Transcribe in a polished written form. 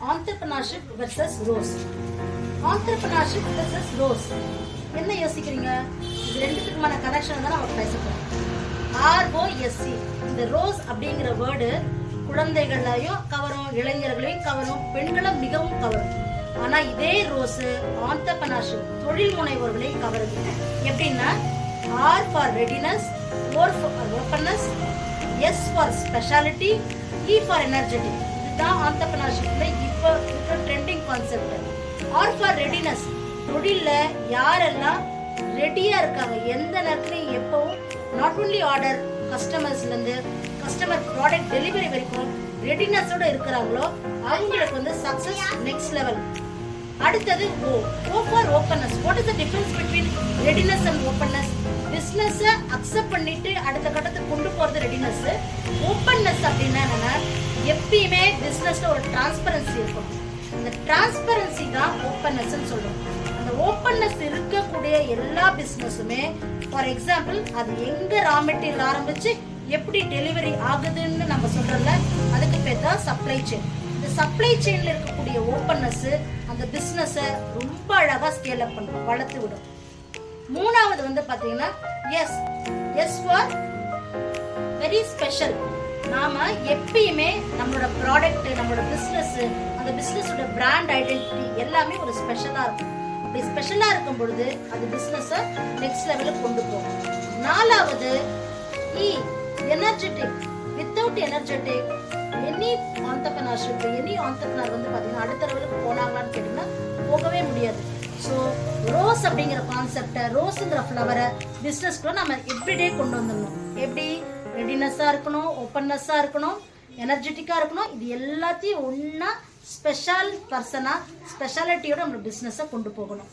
entrepreneurship versus rose. entrepreneurship versus rose. என்ன யோசிக்கிறீங்க? இது ரெண்டுத்துக்குமான கனெக்ஷன் தான் நம்ம பேச போறோம். ROSC. இந்த ரோஸ் அப்படிங்கிற வேர்டு குழந்தைகளையும் கவரும், இளைஞர்களையும் கவரும், பெண்களை மிகவும் கவரும். ஆனா இதே ரோஸ் entrepreneurship தொழில் முனைவோர்களை கவருது. எப்படின்னா R for readiness, O for openness, S for speciality, E for energetic. இதுதான் entrepreneurshipல இப்போ trending concept. R for readiness, தொழில்ல யாரெல்லாம் ரெடியா இருக்காங்க, எந்த நேரத்துலையும் எப்பவும் நாட் ஒன்லி ஆர்டர் கஸ்டமர்ஸ்ல இருந்து கஸ்டமர் ப்ராடக்ட் டெலிவரி வரைக்கும் ரெடினஸோட இருக்கிறாங்களோ அவங்களுக்கு வந்து சக்சஸ் நெக்ஸ்ட் லெவல். அடுத்தது O for openness. What is the difference between readiness and openness? Business accept பண்ணிட்டு அடுத்த கட்டத்துக்கு கொண்டு போறது ரெடினஸ். ஓப்பன்னஸ் அப்படின்னா என்னன்னா எப்பயுமே பிசினஸ்ல ஒரு டிரான்ஸ்பரன்சி இருக்கும். அந்த டிரான்ஸ்பரன்சி தான் ஓப்பன்னஸ் சொல்றோம். அந்த ஓப்பன்னஸ் இருக்கக்கூடிய எல்லா பிசினஸுமே ஃபார் எக்ஸாம்பிள் அது எங்க ரா மெட்டீரியல் ஆரம்பிச்சு எப்படி டெலிவரி ஆகுதுன்னு நம்ம சொல்றோம்ல, அதுக்கு பேர் தான் சப்ளை செயின். இந்த சப்ளை செயின்ல இருக்கக்கூடிய ஓப்பன்னஸ் அந்த பிசினஸ ரொம்ப அழகா ஸ்கேல் அப் பண்ணும், வளர்த்து விடும். மூணாவது வந்து பாத்தீங்கன்னா எஸ் ஃபார் வெரி ஸ்பெஷல். நாம எப்பயுமே நம்மளோட ப்ராடக்ட், நம்மளோட பிசினஸ், அந்த பிசினஸோட பிராண்ட் ஐடென்டிட்டி எல்லாமே ஒரு ஸ்பெஷலா இருக்கும். அப்படி ஸ்பெஷலா இருக்கும் பொழுது அது பிசினஸ நெக்ஸ்ட் லெவலுக்கு கொண்டு போகும். நாலாவது energetic. Without energetic any entrepreneurship, any entrepreneur வந்து பாத்தீங்கன்னா அடுத்த லெவலுக்கு போனாங்களான்னு கேட்டீங்கன்னா போகவே முடியாது. ஸோ ரோஸ் அப்படிங்கிற கான்செப்டை, ரோஸுங்கிற ஃப்ளவரை பிஸ்னஸ்க்குள்ள நம்ம எவ்ரிடே கொண்டு வந்துடணும். எப்படி ரெடினஸ்ஸாக இருக்கணும், ஓப்பன்னஸ்ஸாக இருக்கணும், எனர்ஜெட்டிக்காக இருக்கணும். இது எல்லாத்தையும் ஒன்றா ஸ்பெஷல் பர்சனாக ஸ்பெஷாலிட்டியோட நம்ம பிஸ்னஸை கொண்டு போகணும்.